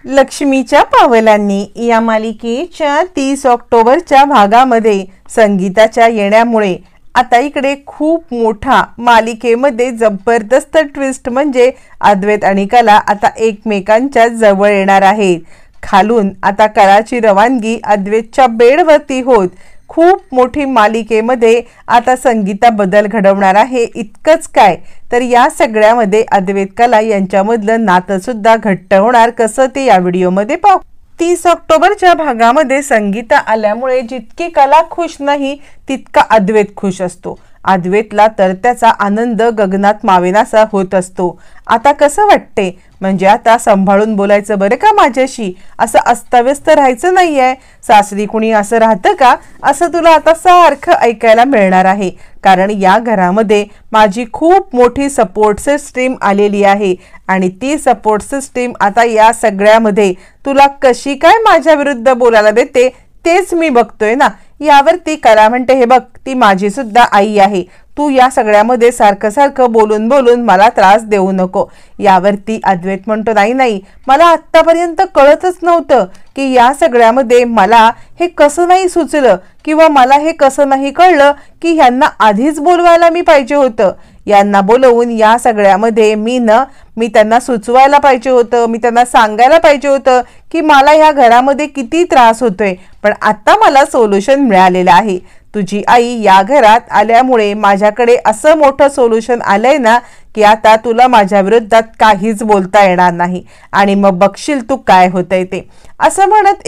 लक्ष्मीच्या पावलांनी या मालिकेच्या 30 ऑक्टोबरच्या भागामध्ये संगीताच्या येण्यामुळे आता इकडे खूप मोठा मालिकेमध्ये जबरदस्त ट्विस्ट म्हणजे अद्वैत आणि कला आता एकमेकांच्या जवळ येणार आहेत। खालून आता कलाची रवानगी अद्वैतच्या बेडवरती होत खूप मोठी मालिकेमध्ये आता संगीता बदल घडवणार आहे। इतकंच काय तर या सगळ्यामध्ये अद्वैत कला यांच्यामधलं नातं सुद्धा घट्ट होणार कसं ते या व्हिडिओमध्ये पाहू। 30 ऑक्टोबरच्या भागामध्ये संगीता आल्यामुळे जितकी कला खुश नाही तितका अद्वैत खुश असतो। अद्वैतला तर त्याचा आनंद गगनात मावेनासा होत असतो। आता कसं वाटते म्हणजे आता सांभाळून बोलायचं बरं का माझ्याशी, असं अस्ताव्यस्त राहायचं नाहीये। सासरी कुणी असं राहतं का असं तुला आता सारखं ऐकायला मिळणार आहे, कारण या घरामध्ये माझी खूप मोठी सपोर्ट सिस्टीम आलेली आहे आणि ती सपोर्ट सिस्टीम आता या सगळ्यामध्ये तुला कशी काय माझ्या विरुद्ध बोलायला देते तेच मी बघतोय ना। यावरती कला म्हणते हे बघ ती माझी सुद्धा आई आहे, तू या सगळ्यामध्ये सारखं सारखं बोलून बोलून मला त्रास देऊ नको। यावरती अद्वैत म्हणतो नाही नाही मला आत्तापर्यंत कळतच नव्हतं की या सगळ्यामध्ये मला हे कसं नाही सुचलं किंवा मला हे कसं नाही कळलं की ह्यांना आधीच बोलवायला मी पाहिजे होतं। यांना बोलवून या सगळ्यामध्ये मी त्यांना सुचवायला पाहिजे होतं, मी त्यांना सांगायला पाहिजे होतं की मला ह्या घरामध्ये किती त्रास होतोय। पण आता मला सोल्युशन मिळालेलं आहे। तुझी आई या घरात आल्यामुळे माझ्याकडे असं मोठं सोल्युशन आलंय ना की आता तुला माझ्या विरोधात काहीच बोलता येणार नाही आणि मग बघशील तू काय होतंय ते। असं म्हणत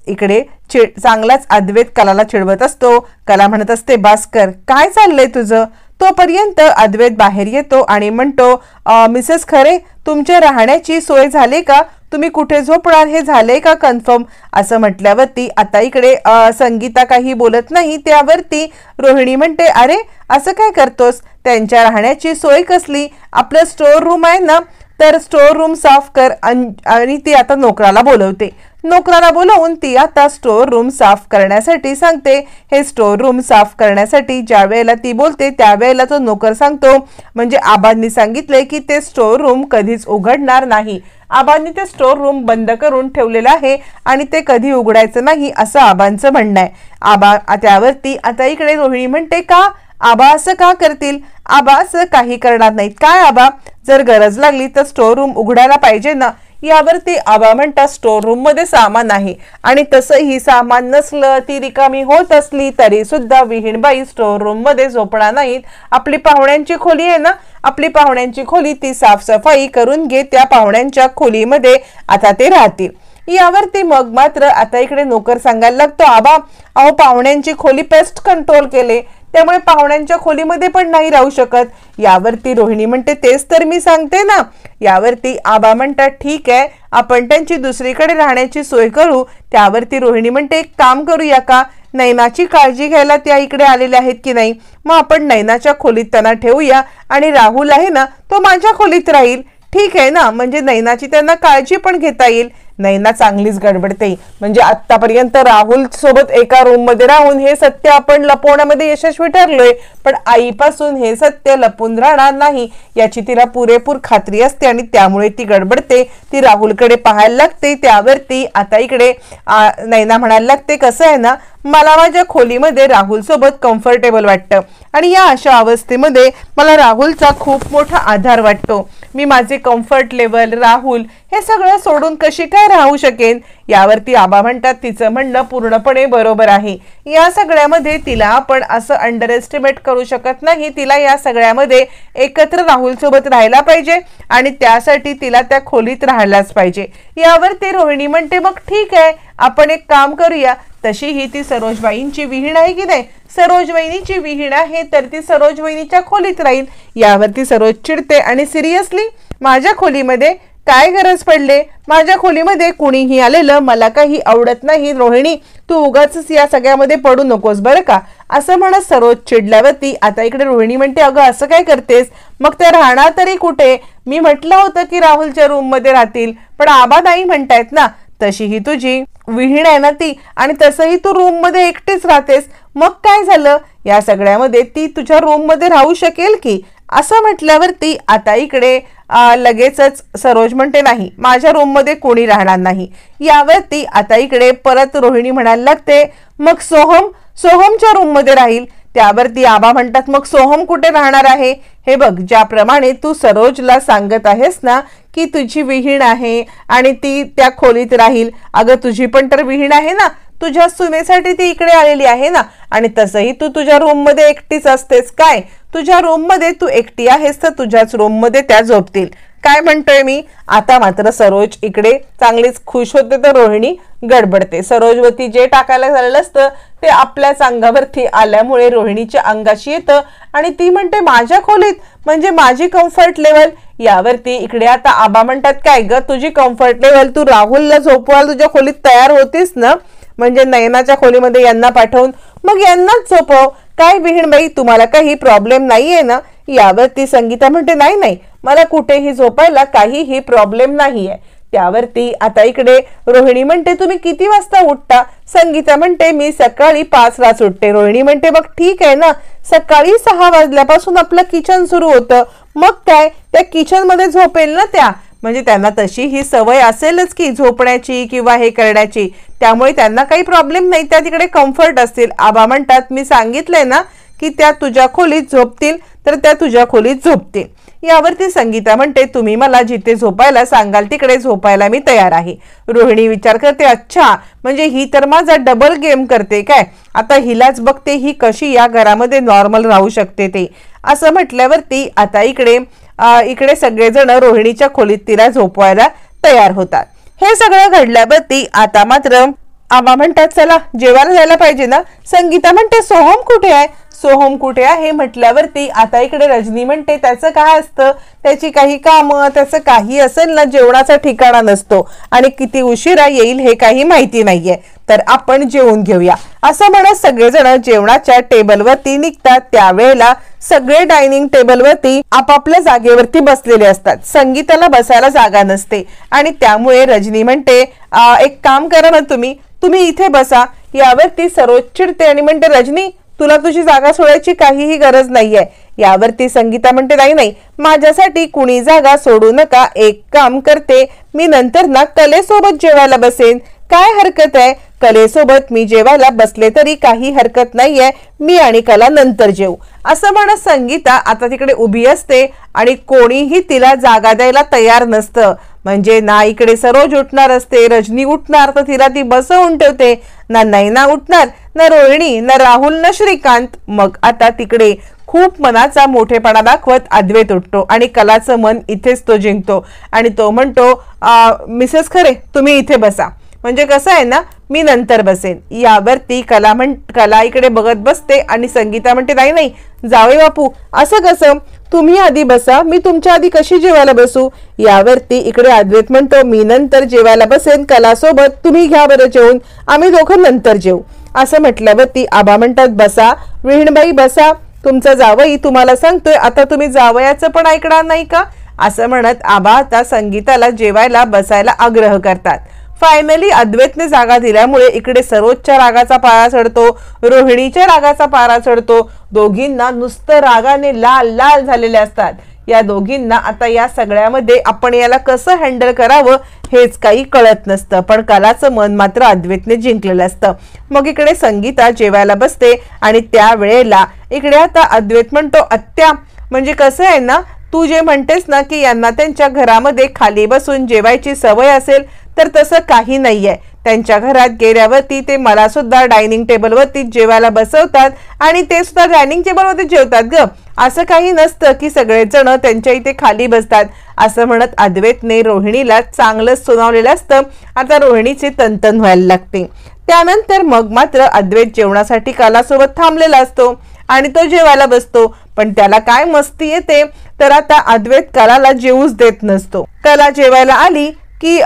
इकडे चांगलाच अद्वैत कलाला चिडवत असतो। कला म्हणत असते भास्कर काय चाललंय तुझं। तोपर्यंत अद्वैत बाहेर येतो आणि म्हणतो मिसेस खरे तुमच्या राहण्याची सोय झाली का, तुम्ही कुठे झोपणार हे झाले का कन्फर्म। असं म्हटल्यावरती आता इकडे संगीता काही बोलत नाही। त्यावरती रोहिणी म्हणते अरे असं काय करतोस, त्यांच्या राहण्याची सोय कसली, आपलं स्टोर रूम आहे ना तर स्टोर रूम साफ कर। आणि ती आता नोकराला बोलवते। नोकराला बोलवून ती आता स्टोर रूम साफ करण्यासाठी सांगते। हे स्टोर रूम साफ करण्यासाठी ज्या वेळेला ती बोलते त्यावेळेला तो नोकर सांगतो म्हणजे आबांनी सांगितले की ते स्टोर रूम कधीच उघडणार नाही। आबांनी ते स्टोर रूम बंद करून ठेवलेलं आहे आणि ते कधी उघडायचं नाही असं आबांचं म्हणणं आहे। आबा त्यावरती आता इकडे रोहिणी म्हणते का आबा असं का करतील, आबा असं काही करणार नाहीत काय आबा, जर गरज लागली तर स्टोर रूम उघडायला पाहिजे ना। यावरती आबा म्हणतात स्टोर रूम मध्ये सामान आहे आणि तसंही सामान नसलं ती रिकामी होत असली तरी सुद्धा विहीणबाई स्टोर रूम मध्ये झोपणार नाहीत। आपली पाहुण्यांची खोली आहे ना, आपली पाहुण्यांची खोली ती साफसफाई करून घे, त्या पाहुण्यांच्या खोलीमध्ये आता ते राहतील। यावरती मग मात्र आता इकडे नोकर सांगायला लागतो आबा अहो पाहुण्यांची खोली पेस्ट कंट्रोल केले त्यामुळे पाहुण्यांच्या खोलीमध्ये पण नाही राहू शकत। यावरती रोहिणी म्हणते तेच तर मी सांगते ना। यावरती आबा म्हणतात ठीक आहे आपण त्यांची दुसरीकडे राहण्याची सोय करू। त्यावरती रोहिणी म्हणते एक काम करूया का, नैनाची काळजी घ्यायला त्या इकडे आलेल्या आहेत की नाही, मग आपण नैनाच्या खोलीत त्यांना ठेवूया आणि राहुल आहे ना तो माझ्या खोलीत राहील, ठीक आहे ना, म्हणजे नैनाची त्यांना काळजी पण घेता येईल। नैना चांगलीच गडबडते म्हणजे आतापर्यंत राहुल सोबत एका रूम मध्ये राहून हे सत्य आपण लपवण्यामध्ये यशस्वी ठरलोय, पण आईपासून हे सत्य लपून राहणार नाही याची तिला पुरेपूर खात्री असते आणि त्यामुळे ती गडबडते। ती राहुलकडे पाहायला लागते। त्यावरती आता इकडे नैना म्हणायला लागते कसं आहे ना मला माझ्या खोलीमध्ये राहुल सोबत कम्फर्टेबल वाटतं आणि या अशा अवस्थेमध्ये मला राहुलचा खूप मोठा आधार वाटतो। मी माझे कम्फर्ट लेवल राहुल हे सगळं सोडून कशी काय राहू शकेन। यावरती आबा म्हणतात तिचं म्हणणं पूर्णपणे बरोबर आहे। या सगळ्यामध्ये तिला आपण असं अंडर एस्टिमेट करू शकत नाही, तिला या सगळ्यामध्ये एकत्र राहुल सोबत राहायला पाहिजे आणि त्यासाठी तिला त्या खोलीत राहायलाच पाहिजे। यावरती रोहिणी म्हणते मग ठीक आहे आपण एक काम करूया, तशीही ती सरोजबाईंची विहीण आहे की नाही, सरोजवहिनीची विहीण आहे तर ती सरोजवहिनीच्या खोलीत राहील। यावरती सरोज चिडते आणि सिरियसली माझ्या खोलीमध्ये काय गरज पडले, माझ्या खोलीमध्ये कुणीही आलेलं मला काही आवडत नाही। रोहिणी तू उगाच या सगळ्यामध्ये पडू नकोस बरं का, असं म्हणत सरोज चिडल्यावरती आता इकडे रोहिणी म्हणते अगं असं काय करतेस, मग ते राहणार तरी कुठे, मी म्हटलं होतं की राहुलच्या रूम मध्ये राहतील पण आबा नाही म्हणतायत ना, तशीही तुझी विहीण आहे ना ती आणि तसंही तू रूम मध्ये एकटीच राहतेस, मग काय झालं, या सगळ्यामध्ये ती तुझ्या रूम मध्ये राहू शकेल की। असं म्हटल्यावरती आता इकडे लगेचच सरोज म्हणते नाही, माझ्या रूम मध्ये कोणी राहणार नाही. यावरती आता इकडे परत रोहिणी म्हणायला लागते, मग सोहमच्या रूम मध्ये राहील. त्यावरती आबा म्हणतात, मग सोहम कुठे राहणार आहे? हे बघ, ज्याप्रमाणे तू सरोजला सांगत आहेस ना की तुझी विहीण आहे आणि ती त्या खोलीत राहील, अगं तुझी पण तर विहीण आहे ना, तुझ्या सुनेसाठी ती इकडे आलेली आहे ना. आणि तसंही तू तुझ्या रूम मध्ये एकटीच असतेस काय? तुझ्या रूम मध्ये तू एकटी आहेस तर तुझ्याच रूम मध्ये त्या झोपतील. काय म्हणतोय मी? आता मात्र सरोज इकडे चांगलीच खुश होते तर रोहिणी गडबडते. सरोजवरती जे टाकायला झालेलं असतं ते आपल्याच अंगावरती आल्यामुळे रोहिणीच्या अंगाशी येतं आणि ती म्हणते, माझ्या खोलीत म्हणजे माझी कम्फर्ट लेवल. यावरती इकडे आता आबा म्हणतात, काय ग तुझी कम्फर्ट लेवल? तू राहुलला झोपवायला तुझ्या खोलीत तयार होतीस ना, म्हणजे नयनाच्या खोलीमध्ये यांना पाठवून मग यांनाच झोपव. काय विहीणबाई, तुम्हाला काही प्रॉब्लेम नाहीये ना? यावरती संगीता म्हणते, नाही नाही, मला कुठेही झोपायला काहीही प्रॉब्लेम नाहीये. त्यावरती आता इकडे रोहिणी म्हणते, तुम्ही किती वाजता उठता? संगीता म्हणते, मी सकाळी 5ला उठते. रोहिणी म्हणते, मग ठीक आहे ना, सकाळी 6 वाजल्यापासून आपलं किचन सुरू होतं, मग काय त्या किचन मध्ये झोपेल ना त्या. म्हणजे त्यांना तशी ही सवय असेलच की झोपण्याची किंवा हे करण्याची, त्यामुळे त्यांना काही प्रॉब्लेम नाही, त्या तिकडे कम्फर्ट असतील. आबा म्हणतात, मी सांगितलंय ना की त्या तुझ्या खोलीत झोपतील तर त्या तुझ्या खोलीत झोपतील. यावरती संगीता म्हणते, तुम्ही मला जिथे झोपायला सांगाल तिकडे झोपायला मी तयार आहे. रोहिणी विचार करते, अच्छा म्हणजे ही तर माझा डबल गेम करते काय? आता हिलाच बघते ही कशी या घरामध्ये नॉर्मल राहू शकते ते. असं म्हटल्यावरती आता इकडे सगळेजण रोहिणीच्या खोलीत तिला झोपवायला तयार होतात. हे सगळं घडल्यावरती आता मात्र आबा म्हणतात, चला जेवायला जायला पाहिजे ना. संगीता म्हणते, सोहम कुठे आहे? सोहम कुठे आहे म्हटल्यावरती आता इकडे रजनी म्हणते, त्याचं काय असतं, त्याची काही कामं, त्याचं काही असेल ना, जेवणाचा ठिकाणा नसतो आणि किती उशिरा येईल हे काही माहिती नाहीये, तर आपण जेवून घेऊया. असं म्हणत सगळेजण जेवणाच्या टेबलवरती निघतात. त्यावेळेला सगळे डायनिंग टेबलवरती आपापल्या जागेवरती बसलेले असतात. संगीताला बसायला जागा नसते आणि त्यामुळे रजनी म्हणते, एक काम करा ना, तुम्ही इथे बसा. यावरती सरोज चिडते आणि म्हणते, रजनी तुला तुझी जागा सोडायची काहीही गरज नाहीये. यावरती संगीता म्हणते, नाही, माझ्यासाठी कुणी जागा सोडू नका. एक काम करते, मी नंतर ना कलेसोबत जेवायला बसेन. काय हरकत आहे? कलेसोबत मी जेवायला बसले तरी काही हरकत नाहीये, मी आणि कला नंतर जेवू. असं म्हणत संगीता आता तिकडे उभी असते आणि कोणीही तिला जागा द्यायला तयार नसतं. म्हणजे ना इकडे सरोज उठणार असते, रजनी उठणार तर तिला ती बसवून ठेवते, ना नैना उठणार, ना रोहिणी, ना राहुल, ना श्रीकांत. मग आता तिकडे खूप मनाचा मोठेपणा दाखवत अद्वैत उठतो आणि कलाचं मन इथेच तो जिंकतो आणि तो म्हणतो, मिसेस खरे तुम्ही इथे बसा, म्हणजे कसं आहे ना, मी नंतर बसेन. यावरती कला इकडे बघत बसते आणि संगीता म्हणते, नाही जावे बापू, असं कसं, तुम्ही आधी बसा, मी तुमच्या आधी कशी जेवायला बसू? यावरती इकडे अद्वैत म्हणतो, मी नंतर जेवायला बसेन कलासोबत, तुम्ही घ्या बरं जेवून, आम्ही दोघं नंतर जेवू. असं म्हटल्यावरती आबा म्हणतात, बसा विहीणबाई बसा, तुमचा जावई तुम्हाला सांगतोय, आता तुम्ही जावयाचं पण ऐकणार नाही का? असं म्हणत आबा आता संगीताला जेवायला बसायला आग्रह करतात. फायनली अद्वैतने जागा दिल्यामुळे इकडे सरोजच्या रागाचा पारा चढतो, रोहिणीच्या रागाचा पारा चढतो. दोघींना नुसतं रागाने लाल लाल झालेले असतात. या दोघींना आता या सगळ्यामध्ये आपण याला कसं हँडल करावं हेच काही कळत नसतं, पण कलाचं मन मात्र अद्वैतने जिंकलेलं असतं. मग इकडे संगीता जेवायला बसते आणि त्यावेळेला इकडे आता अद्वैत म्हणतो, आत्या म्हणजे कसं आहे ना, तू जे म्हणतेस ना की यांना त्यांच्या घरामध्ये खाली बसून जेवायची सवय असेल, तर तसं काही नाहीये. त्यांच्या घरात गेल्यावरती ते मला सुद्धा डायनिंग टेबलवरती जेवायला बसवतात आणि ते सुद्धा डायनिंग टेबलवरती जेवतात ग. असं काही नसतं की सगळेजण त्यांच्या इथे खाली बसतात. असं म्हणत अद्वैतने रोहिणीला चांगलंच सुनावलेलं असतं. आता रोहिणीची तनतन व्हायला लागते. त्यानंतर मग मात्र अद्वैत जेवणासाठी कलासोबत थांबलेला असतो आणि तो जेवायला बसतो. पण त्याला काय मस्ती येते, तर आता अद्वैत कलाला जेवूच देत नसतो. कला जेवायला आली की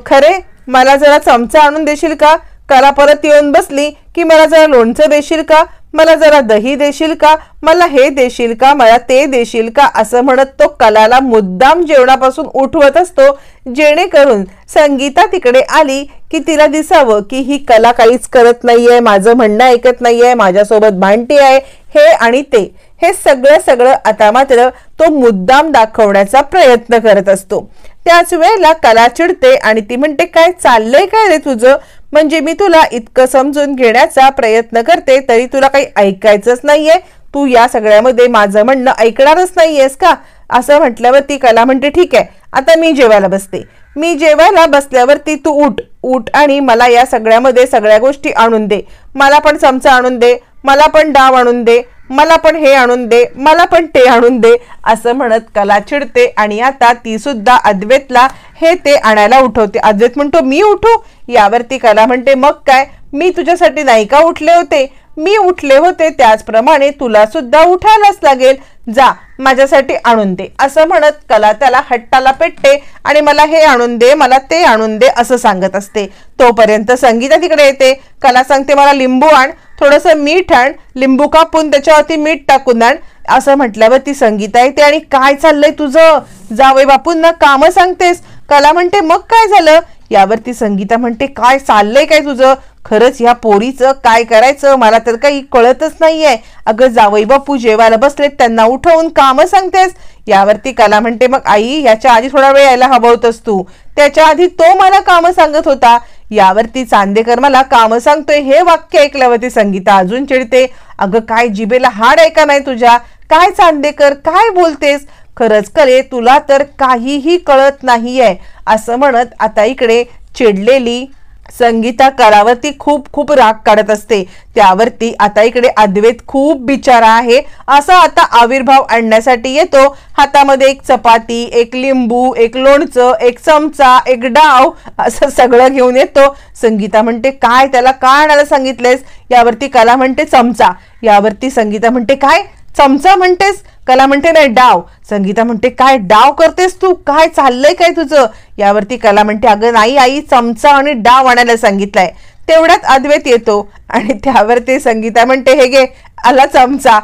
खरे मला जरा चमचा आणून देशील का? कला परत येऊन बसली की मला जरा लोणचं देशील का, मला जरा दही देशील का, मला हे देशील का, मला ते देशील का, असं म्हणत तो कलाला मुद्दाम जेवणापासून उठवत असतो, जेणेकरून संगीता तिकडे आली की तिला दिसावं की ही कला काहीच करत नाहीये, माझं म्हणणं ऐकत नाहीये, माझ्यासोबत भांडती आहे, हे आणि ते. हे सगळं सगळं आता मात्र तो मुद्दाम दाखवण्याचा प्रयत्न करत असतो। त्याच वेळेला कला चिडते आणि ती म्हणते काय चाललंय काय रे तुझं, म्हणजे मी तुला इतकं समजून घेण्याचा प्रयत्न करते तरी तुला काही ऐकायचंच नाहीये, तू या सगळ्यामध्ये माझं म्हणणं ऐकणारच नाहीयेस का। असं म्हटल्यावरती कला म्हणते ठीक आहे आता मी जेवायला बसते। मी जेवायला बसल्यावरती तू उठ उठ आणि मला या सगळ्यामध्ये सगळ्या गोष्टी आणून दे, मला पण चमचा आणून दे, मला पण डाव आणून दे, मला पण हे आणून दे, मला पण ते आणून दे, असं म्हणत कला चिडते आणि आता ती सुद्धा अद्वैतला हे ते आणायला उठवते। अद्वैत म्हणतो मी उठू, यावरती कला म्हणते मग काय, मी तुझ्यासाठी नाही का उठले होते, मी उठले होते त्याचप्रमाणे तुला सुद्धा उठायलाच लागेल, जा माझ्यासाठी आणून दे, असं म्हणत कला त्याला हट्टाला पेटते आणि मला हे आणून दे, मला ते आणून दे असं सांगत असते। तोपर्यंत संगीता तिकडे येते। कला सांगते मला लिंबू आण, थोडंसं मीठ आण, लिंबू कापून त्याच्यावरती मीठ टाकून आण, असं म्हटल्यावर ती संगीता येते आणि काय चाललंय तुझं, जावई बापूंना कामं सांगतेस। कला म्हणते मग काय झालं, यावरती संगीता म्हणते काय चाललंय काय तुझं, खरंच या पोरीचं काय करायचं मला तर काही कळतच नाहीये, अगं जावई बापू जेवायला बसलेत त्यांना उठवून कामं सांगतेस। यावरती कला म्हणते मग आई याच्या आधी थोडा वेळ यायला हवं होतंस तू, त्याच्या आधी तो मला कामं सांगत होता। यावरती चांदेकर मला कामं सांगतोय हे वाक्य ऐकल्यावरती संगीता अजून चिडते, अगं काय जिभेला हाड आहे का नाही तुझ्या, काय चांदेकर काय बोलतेस, खरंच करे तुला तर काहीही कळत नाहीये, असं म्हणत आता इकडे चिडलेली संगीता कलावरती खूप खूप राग काढत असते। त्यावरती आता इकडे अद्वैत खूप बिचारा आहे असा आता आविर्भाव आणण्यासाठी येतो। हातामध्ये एक चपाती, एक लिंबू, एक लोणचं, एक चमचा, एक डाव असं सगळं घेऊन येतो। संगीता म्हणते काय त्याला काय आणायला सांगितलेस, यावरती कला म्हणते चमचा, यावरती संगीता म्हणते काय चमचा म्हणतेस, कला म्हणते नाही डाव, संगीता म्हणते काय डाव करतेस तू, काय चाललंय काय तुझं, यावरती कला म्हणते अगं नाही आई चमचा आणि डाव आणायला सांगितलंय। तेवढ्यात अद्वैत येतो आणि त्यावरती संगीता म्हणते हे घे आला चमचा,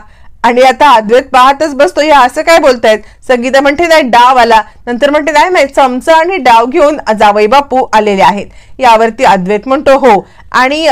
आणि आता अद्वैत पाहतच बसतो या असं काय बोलतायत। संगीता म्हणते नाही डाव आला, नंतर म्हणते नाही नाही चमचा आणि डाव घेऊन जावई बापू आलेले आहेत। यावरती अद्वैत म्हणतो हो आणि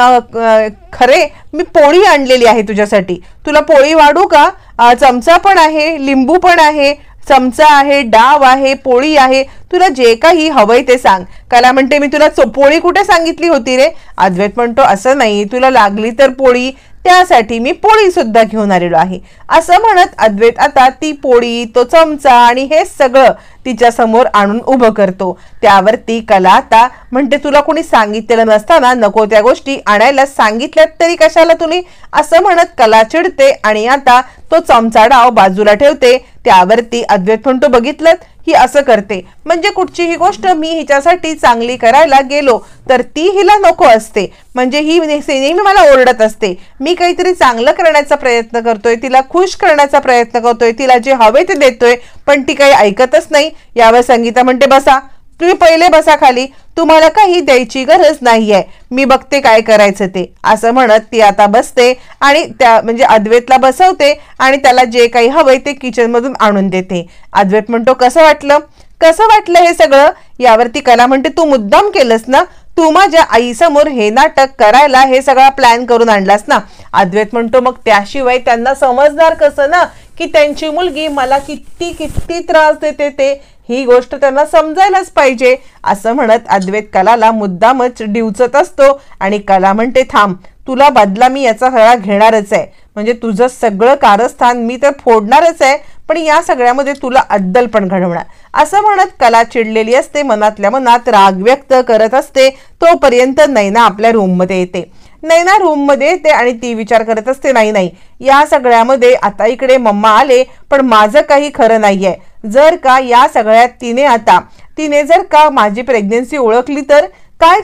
खरे मी पोळी आणलेली आहे तुझ्यासाठी, तुला पोळी वाढू का, चमचा पण आहे, लिंबू पण आहे, चमचा आहे, डाव आहे, पोळी आहे, तुला जे काही हवंय ते सांग। कला म्हणते मी तुला पोळी कुठे सांगितली होती रे, अद्वैत म्हणतो असं नाही, तुला लागली तर पोळी त्यासाठी मी पोळी सुद्धा घेऊन आलेलो आहे, असं म्हणत अद्वैत आता ती पोळी, तो चमचा आणि हे सगळं तिच्या समोर आणून उभं करतो। त्यावरती कला आता म्हणते तुला कोणी सांगितलेलं नसताना नको त्या गोष्टी आणायला सांगितल्यात तरी कशाला तुम्ही, असं म्हणत कला चिडते आणि आता तो चमचा डाव बाजूला ठेवते। त्यावरती अद्वैत म्हणतो बघितलं ही असं करते, म्हणजे कुठचीही गोष्ट मी हिच्यासाठी चांगली करायला गेलो तर ती हिला नको असते, म्हणजे ही नेहमी मला ओरडत असते, मी काहीतरी चांगलं करण्याचा प्रयत्न करतोय, तिला खुश करण्याचा प्रयत्न करतोय, तिला जे हवे ते देतोय पण ती काही ऐकतच नाही। यावर संगीता म्हणते बसा तुम्ही पहिले बसा खाली, तुम्हाला काही द्यायची गरज नाहीये, मी बघते काय करायचं ते, असं म्हणत ती आता बसते आणि त्या म्हणजे अद्वैतला बसवते आणि त्याला जे काही हवंय ते किचन मधून आणून देते। अद्वैत म्हणतो कसं वाटलं हे सगळं, यावरती कला म्हणते तू मुद्दाम केलंस ना, तू माझ्या आईसमोर हे नाटक करायला हे सगळा प्लॅन करून आणलास ना। अद्वैत म्हणतो मग त्याशिवाय त्यांना समजणार कसं ना की त्यांची मुलगी मला किती किती त्रास देते ते, ही गोष्ट त्यांना समजायलाच पाहिजे, असं म्हणत अद्वैत कलाला मुद्दामच डिवचत असतो आणि कला म्हणते थांब तुला बदला मी याचा सगळा घेणारच आहे, म्हणजे तुझं सगळं कारस्थान मी तर फोडणारच आहे, पण या सगळ्यामध्ये तुला अद्दल पण घडवणार, असं म्हणत कला चिडलेली असते, मनातल्या मनात राग व्यक्त करत असते। तोपर्यंत नैना आपल्या रूम मध्ये येते। नैना रूम मध्ये येते आणि ती विचार करत असते नाही या सगळ्यामध्ये आता इकडे मम्मा आले पण माझं काही खरं नाहीये, जर का या सगळ्यात तिने जर का माझी प्रेग्नन्सी ओळखली तर काय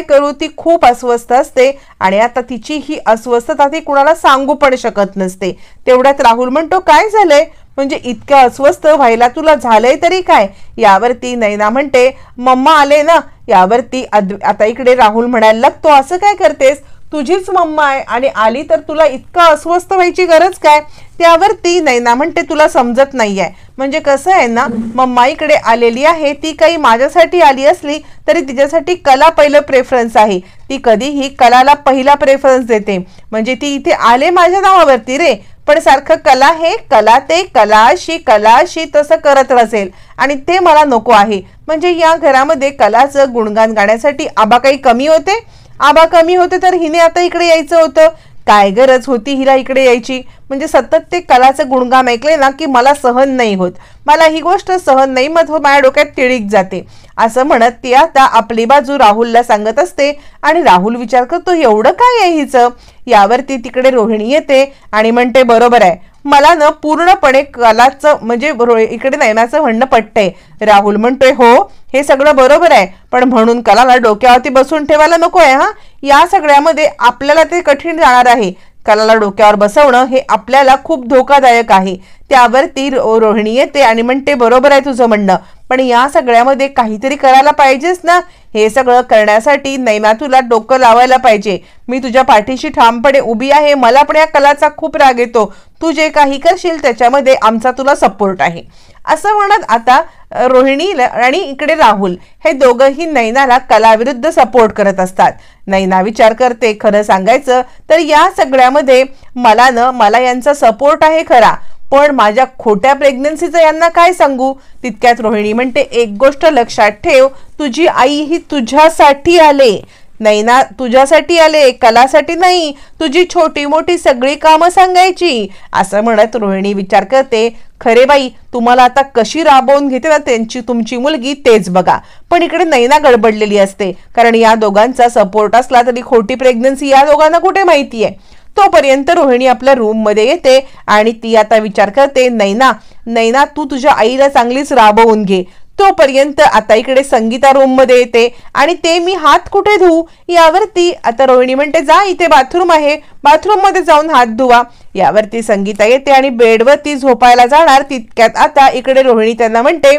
करू, ती खूप अस्वस्थ असते आणि आता तिची ही अस्वस्थता ती कुणाला सांगू पण शकत नसते। तेवढ्यात राहुल म्हणतो काय झालंय, म्हणजे इतकं अस्वस्थ व्हायला तुला झालंय तरी काय, यावरती नैना म्हणते मम्मा आले ना। यावरती आता इकडे राहुल म्हणायला लागतो असं काय करतेस, तुझीच मम्मा आहे आणि आली तर तुला इतका अस्वस्थ व्हायची गरज काय। त्यावरती नैना म्हणते तुला समजत नाहीये, म्हणजे कसं आहे ना मम्मा इकडे आलेली आहे, ती काही माझ्यासाठी आली असली तरी तिच्यासाठी कला पहिलं प्रेफरन्स आहे, ती कधीही कलाला पहिला प्रेफरन्स देते, म्हणजे ती इथे आले माझ्या नावावरती रे, पण सारखं कला हे कला ते कलाशी तसं करत असेल आणि ते मला नको आहे. म्हणजे या घरामध्ये कलाचं गुणगान गाण्यासाठी आबा काही कमी होते? आबा कमी होते तर हिने आता इकडे यायचं होतं. काय गरज होती हिला इकडे यायची? म्हणजे सतत ते कलाचं गुणगान ऐकले ना की मला सहन नाही होत, मला ही गोष्ट सहन नाही, मग माझ्या डोक्यात तिळीक जाते असं म्हणत ती आता आपली बाजू राहुलला सांगत असते. आणि राहुल विचार करतो एवढं काय आहे हिचं. यावरती तिकडे रोहिणी येते आणि म्हणते बरोबर आहे, मला न पूर्णपणे कलाचं म्हणजे इकडे नयनाचं म्हणणं पटतंय. राहुल म्हणतोय हो हे सगळं बरोबर आहे, पण म्हणून कलाला डोक्यावरती बसून ठेवायला नको आहे. हा, या सगळ्यामध्ये आपल्याला ते कठीण जाणार आहे. कलाला डोक्यावर बसवणं हे आपल्याला खूप धोकादायक आहे. त्यावरती रोहिणी येते आणि म्हणते बरोबर आहे तुझं म्हणणं, पण या सगळ्यामध्ये काहीतरी करायला पाहिजेच ना. हे सगळं करण्यासाठी नैना तुला डोकं लावायला पाहिजे. मी तुझ्या पाठीशी ठामपणे उभी आहे. मला पण या कलाचा खूप राग येतो. तू जे काही करशील त्याच्यामध्ये आमचा तुला सपोर्ट आहे असं म्हणत आता रोहिणी आणि इकडे राहुल हे दोघंही नैनाला कलाविरुद्ध सपोर्ट करत असतात. नैना विचार करते खरं सांगायचं तर या सगळ्यामध्ये मला यांचा सपोर्ट आहे खरा, पण माझ्या खोट्या प्रेग्नन्सीचं यांना काय सांगू. तितक्यात रोहिणी म्हणते एक गोष्ट लक्षात ठेव, तुझी आई ही तुझ्यासाठी आले. नैना तुझ्यासाठी आले, कलासाठी नाही. तुझी छोटी मोठी सगळी कामं सांगायची असं म्हणत रोहिणी विचार करते खरे बाई तुम्हाला आता कशी राबवून घेते ना तुमची मुलगी तेच बघा. पण इकडे नैना गडबडलेली असते, कारण या दोघांचा सपोर्ट असला तरी खोटी प्रेग्नन्सी या दोघांना कुठे माहिती आहे. तोपर्यंत रोहिणी आपल्या रूम मध्ये येते आणि ती आता विचार करते नैना तू तुझ्या आईला चांगलीच राबवून घे. तोपर्यंत आता इकडे संगीता रूम मध्ये येते आणि ते मी हात कुठे धुवू यावरती आता रोहिणी म्हणते जा इथे बाथरूम आहे, बाथरूम मध्ये जाऊन हात धुवा. यावरती संगीता येते आणि बेडवरती झोपायला जाणार. तितक्यात आता इकडे रोहिणी त्यांना म्हणते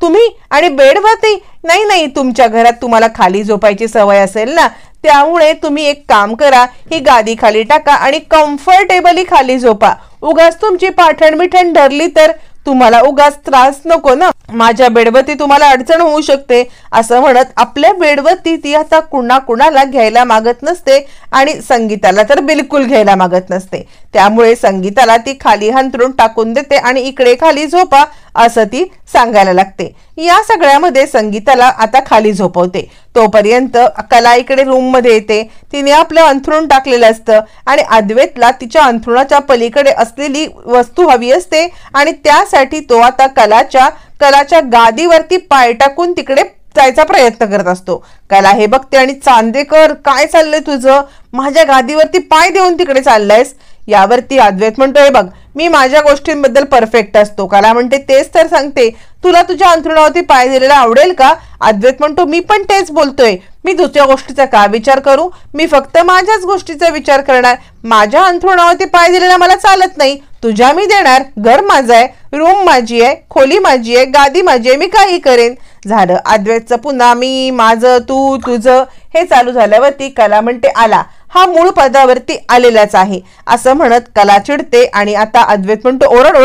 तुम्ही आणि बेडवरती नाही, तुमच्या घरात तुम्हाला खाली झोपायची सवय असेल ना, त्यामुळे तुम्ही एक काम करा, ही गादी खाली टाका आणि कम्फर्टेबली खाली झोपा. उगाच तुमची पाठण मिठण धरली तर तुम्हाला उगाच त्रास नको ना, माझ्या बेडवरती तुम्हाला अडचण होऊ शकते असं म्हणत आपल्या बेडवरती ती आता कुणाला घ्यायला मागत नसते आणि संगीताला तर बिलकुल घ्यायला मागत नसते. त्यामुळे संगीताला ती खाली हंतरून टाकून देते आणि इकडे खाली झोपा असं ती सांगायला लागते. या सगळ्यामध्ये संगीताला आता खाली झोपवते. तोपर्यंत कला इकडे रूम मध्ये येते. तिने आपलं अंथरूण टाकलेलं असतं आणि अद्वैतला तिच्या अंथरुणाच्या पलीकडे असलेली वस्तू हवी असते आणि त्यासाठी तो आता कलाच्या गादीवरती पाय टाकून तिकडे जायचा प्रयत्न करत असतो. कला हे बघते आणि चांदेकर काय चाललंय तुझं, माझ्या गादीवरती पाय देऊन तिकडे चाललायस. यावरती अद्वैत म्हणतोय बघ मी माझ्या गोष्टींबद्दल परफेक्ट असतो. कला म्हणते तेच तर सांगते, तुला तुझ्या अंथरुणावरती पाय दिलेला आवडेल का. अद्वैत म्हणतो मी पण तेच बोलतोय, मी दुसऱ्या गोष्टीचा का विचार करू, मी फक्त माझ्याच गोष्टीचा विचार करणार. माझ्या अंथरुणावरती पाय दिलेला मला चालत नाही, तुझ्या मी देणार. घर माझं आहे, रूम माझी आहे, खोली माझी आहे, गादी माझी आहे, मी काही करेन. झालं अद्वैतचं पुन्हा मी माझं तू तुझं हे चालू झाल्यावरती कला म्हणते आला, हा मूळ पदावरती आलेलाच आहे असं म्हणत कला चिडते आणि आता अद्वैत म्हणतो ओरड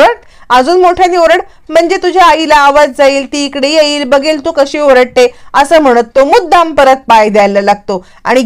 अजून मोठ्याने ओरड, म्हणजे तुझ्या आईला आवाज जाईल, ती इकडे येईल, बघेल तू कशी ओरडते असं म्हणत तो मुद्दाम परत पाय द्यायला लागतो आणि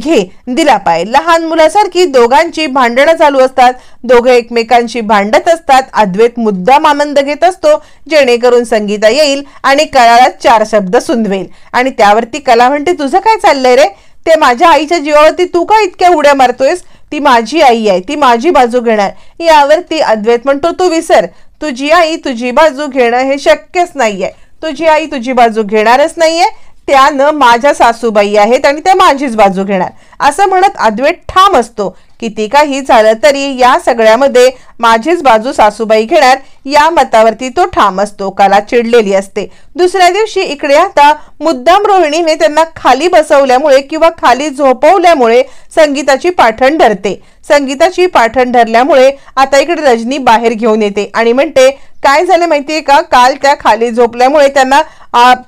दिला पाय. लहान मुलासारखी दोघांची भांडणं चालू असतात, दोघे एकमेकांशी भांडत असतात. अद्वैत मुद्दाम आनंद घेत असतो जेणेकरून संगीता येईल आणि कलाला 4 शब्द सुंदवेल. आणि त्यावरती कला म्हणते तुझं काय चाललंय रे, ते माझ्या आईच्या जीवावरती तू का इतक्या उड्या मारतोयस, ती माझी आई आहे, ती माझी बाजू घेणार. यावरती अद्वैत म्हणतो तू विसर, तुझी आई तुझी बाजू घेणं हे शक्यच नाहीये, तुझी आई तुझी बाजू घेणारच नाहीये, त्यानं माझ्या सासूबाई आहेत आणि त्या माझीच बाजू घेणार असं म्हणत अद्वैत ठाम असतो. किती काही झालं तरी या सगळ्यामध्ये माझीच बाजू सासूबाई घेणार या मतावरती तो ठाम असतो. कला चिडलेली असते. दुसऱ्या दिवशी इकडे आता मुद्दाम रोहिणीने त्यांना खाली बसवल्यामुळे किंवा खाली झोपवल्यामुळे संगीताची पाठण धरते. संगीताची पाठण धरल्यामुळे आता इकडे रजनी बाहेर घेऊन येते आणि म्हणते काय झालं माहितीये का, काल त्या खाली झोपल्यामुळे त्यांना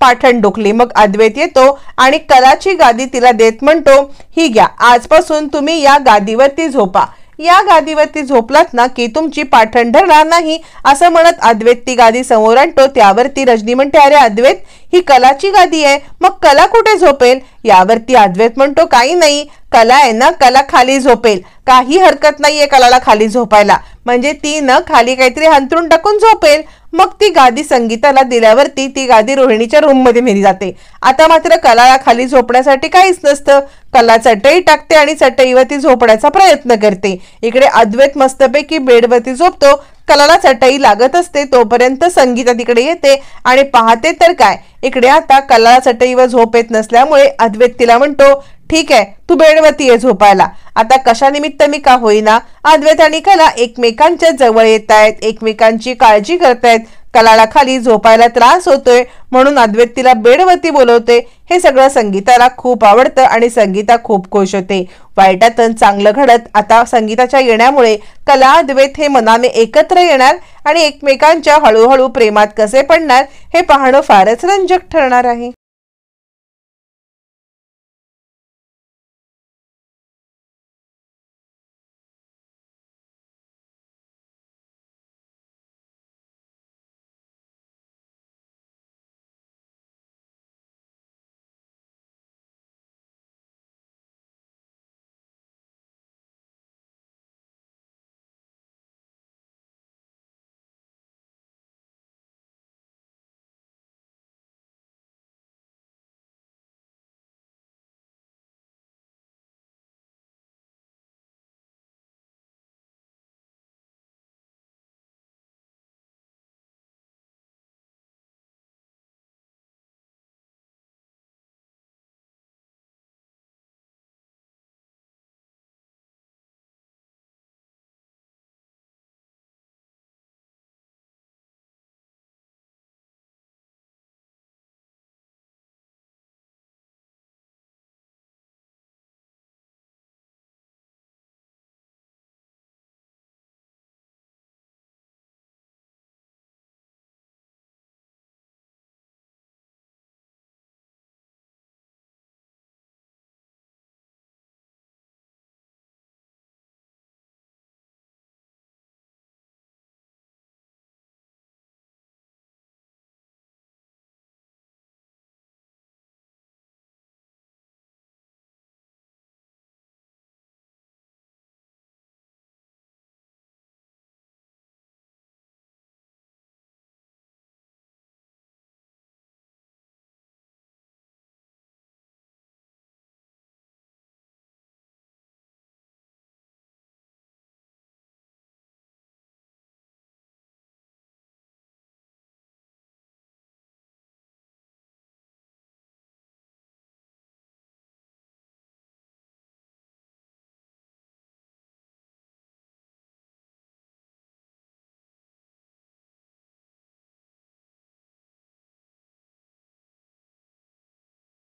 पाठण दुखली. मग अद्वैत येतो आणि कलाची गादी तिला देत म्हणतो ही घ्या, आजपासून तुम्ही या गादीवरती झोपा, या गादीवरती झोपलात ना की तुमची पाठण धरणार नाही असं म्हणत अद्वैत ती गादी समोर आणतो. त्यावरती रजनी म्हणते अरे अद्वैत ही कलाची गादी आहे, मग कला कुठे झोपेल. यावरती अद्वैत म्हणतो काही नाही, कला आहे ना, कला खाली झोपेल, काही हरकत नाहीये कलाला खाली झोपायला. म्हणजे ती न खाली काहीतरी हंतरून टाकून झोपेल. मग ती गादी संगीताला दिल्यावरती ती गादी रोहिणीच्या रूम मध्ये नेली जाते. आता मात्र कलाला खाली झोपण्यासाठी काहीच नसतं. कला चटई टाकते आणि चटईवरती झोपण्याचा प्रयत्न करते. इकडे अद्वैत मस्तपैकी बेडवरती झोपतो. कलाला चटई लागत असते तोपर्यंत संगीता तिकडे येते आणि पाहते तर काय, इकडे आता कलाला चटईवर झोप येत नसल्यामुळे अद्वैत तिला म्हणतो, ठीक आहे तू बेडवरती ये झोपायला. आता कशा निमित्त मी का होईना अद्वैत आणि कला एकमेकांच्या जवळ येत आहेत, एकमेकांची काळजी करतायत. कलाला खाली झोपायला त्रास होतोय म्हणून अद्वैत तिला बेडवरती बोलवते. हे सगळं संगीताला खूप आवडतं आणि संगीता खूप खुश होते. वाईटातून चांगलं घडत आता संगीताच्या येण्यामुळे कला अद्वैत हे मनाने एकत्र येणार आणि एकमेकांच्या हळूहळू प्रेमात कसे पडणार हे पाहणं फारच रंजक ठरणार आहे.